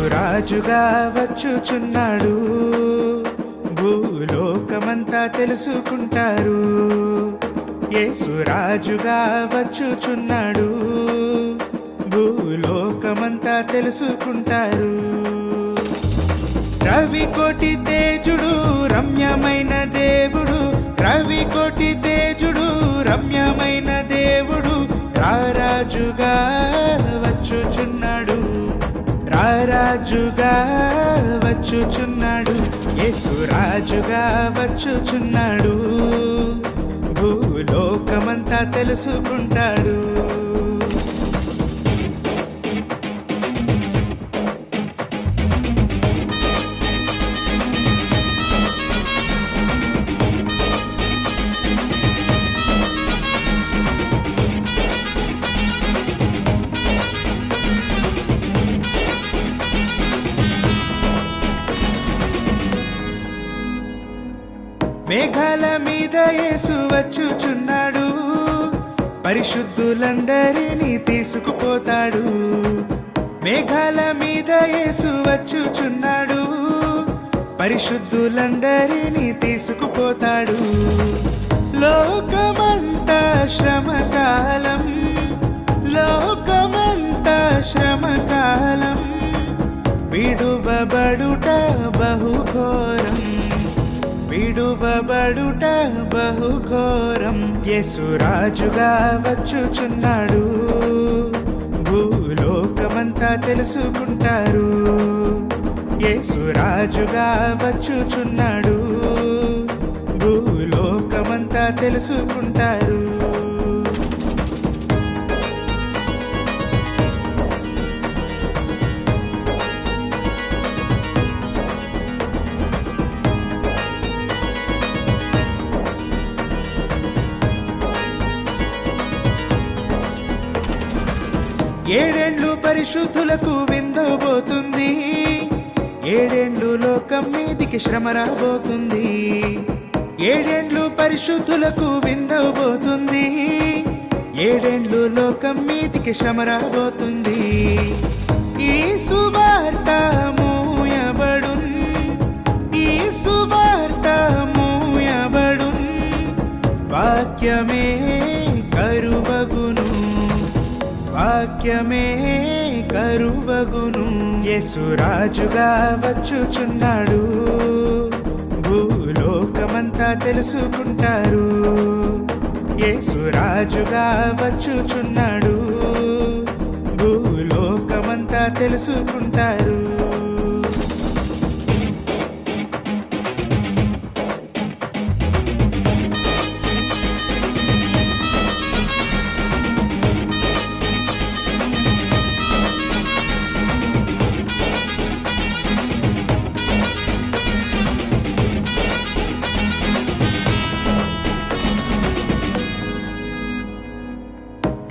యేసురాజుగా వచ్చుచున్నాడు, భూలోకమంతా తెలుసుకుంటారు. యేసురాజుగా వచ్చుచున్నాడు, భూలోకమంతా తెలుసుకుంటారు. రవికోటి తేజుడు రమ్యమైన దేవుడు, రవికోటి తేజుడు రమ్యమైన దేవుడు, రారాజుగా వచ్చుచున్నాడు, రారాజుగా వచ్చుచున్నాడు. యేసురాజుగా వచ్చుచున్నాడు, భూలోకమంతా తెలుసుకుంటాడు. మేఘాల మీద యేసు వచ్చుచున్నాడు, పరిశుద్ధులందరినీ తీసుకుపోతాడు. మేఘాల మీద యేసు వచ్చుచున్నాడు, పరిశుద్ధులందరినీ తీసుకుపోతాడు. లోకమంతా శ్రమకాలం, లోకమంతా శ్రమకాలం, విడువబడుట బహుఘోరం, విడువబడుట బహుఘోరం. యేసురాజుగా వచ్చుచున్నాడు, భూలోకమంతా తెలుసుకుంటారు. యేసురాజుగా వచ్చుచున్నాడు, భూలోకమంతా తెలుసుకుంటారు. ఏడేండ్లు పరిశుద్ధులకు విందబోతుంది, ఏడేండ్లు లోకం మీదికి శ్రమ రాబోతుంది. ఏడేండ్లు పరిశుద్ధులకు విందబోతుంది, ఏడేండ్లు లోకం మీదికి శ్రమ రాబోతుంది. ఈ సువార్త మూయబడున్, ఈ సువార్త మూయబడున్, వాక్యమే కరువగును, వాక్యమే కరువగును. యేసురాజుగా వచ్చుచున్నాడు, భూలోకమంతా తెలుసుకుంటారు. యేసురాజుగా వచ్చుచున్నాడు, భూలోకమంతా తెలుసుకుంటారు.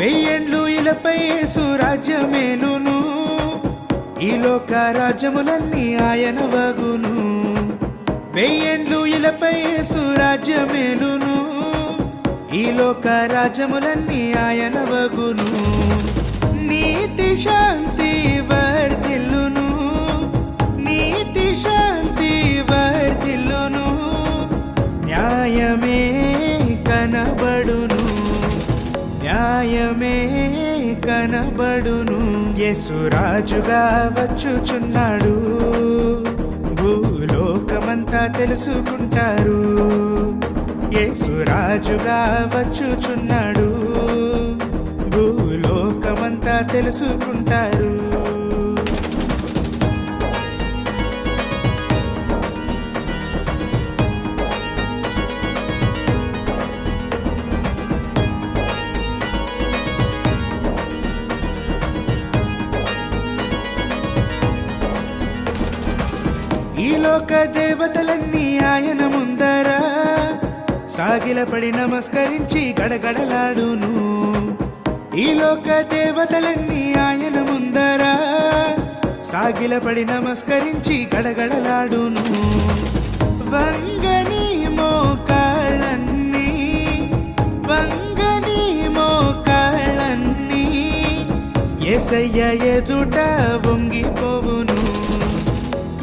వెయ్యేండ్లు ఇలపై యేసు రాజ్యమేలును, ఈ లోక రాజ్యములన్నీ ఆయన వగును. వెయ్యేండ్లు ఇలపై యేసు రాజ్యమేలును, ఈ లోక రాజ్యములన్నీ ఆయన వగును. నీతి శాంతి వర్ధిల్లును, నీతి శాంతి వర్ధిల్లును, న్యాయమే కనబడును, న్యాయమే కనబడును. యేసురాజుగా వచ్చుచున్నాడు, భూలోకమంతా తెలుసుకుంటారు. యేసురాజుగా వచ్చుచున్నాడు, భూలోకమంతా తెలుసుకుంటారు. ఈ లోక దేవతలన్నీ ఆయన ముందర సాగిలపడి నమస్కరించి గడగడలాడును. ఈ లోక దేవతలన్నీ ఆయన ముందర సాగిలపడి నమస్కరించి గడగడలాడును. వంగని మోకాళ్ళన్నీ, వంగని మోకాళ్ళన్నీ యేసయ్య ఎదుట వంగిపోవును.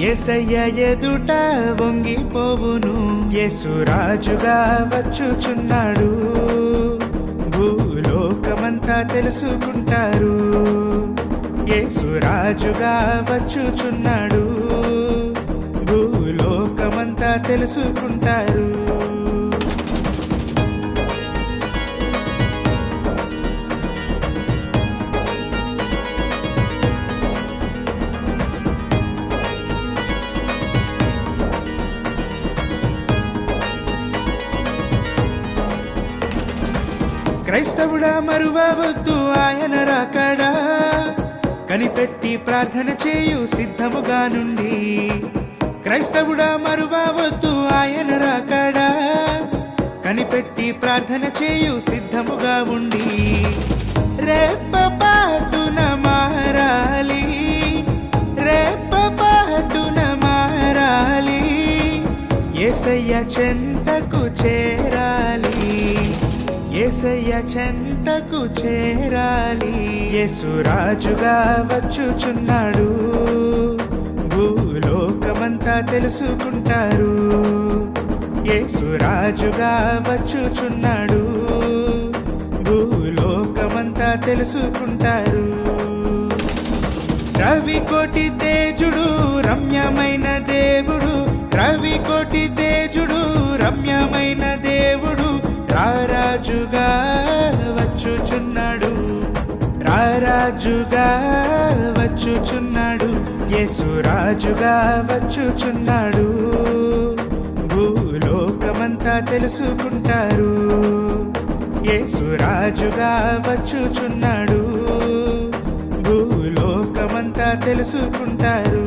యేసయ్య ఎదుట వంగిపోవును. యేసు రాజుగా వచ్చుచున్నాడు, భూలోకమంతా తెలుసుకుంటారు. యేసు రాజుగా వచ్చుచున్నాడు, భూలోకమంతా తెలుసుకుంటారు. క్రైస్తవుడా మరువవద్దు ఆయన రాకడా, కనిపెట్టి ప్రార్థన చేయు సిద్ధముగా నుండి. క్రైస్తవుడా మరువవద్దు ఆయన రాకడా, కనిపెట్టి ప్రార్థన చేయు సిద్ధముగా ఉండి. రెప్పపాటున మారాలి, రెప్పపాటున మారాలి, యేసయ్య చెంతకు చేరాలి, యేసయ్య చెంతకు చేరాలి. యేసు రాజుగా వచ్చుచున్నాడు, భూలోకమంతా తెలుసుకుంటారు. యేసు రాజుగా వచ్చుచున్నాడు, భూలోకమంతా తెలుసుకుంటారు. రవికోటి తేజుడు రమ్యమైన దేవుడు, రవికోటి తేజుడు రమ్యమైన దేవుడు, రారాజుగా వచ్చుచున్నాడు, రారాజుగా వచ్చుచున్నాడు. యేసు రాజుగా వచ్చుచున్నాడు, భూలోకమంతా తెలుసుకుంటారు. యేసు రాజుగా వచ్చుచున్నాడు, భూలోకమంతా తెలుసుకుంటారు.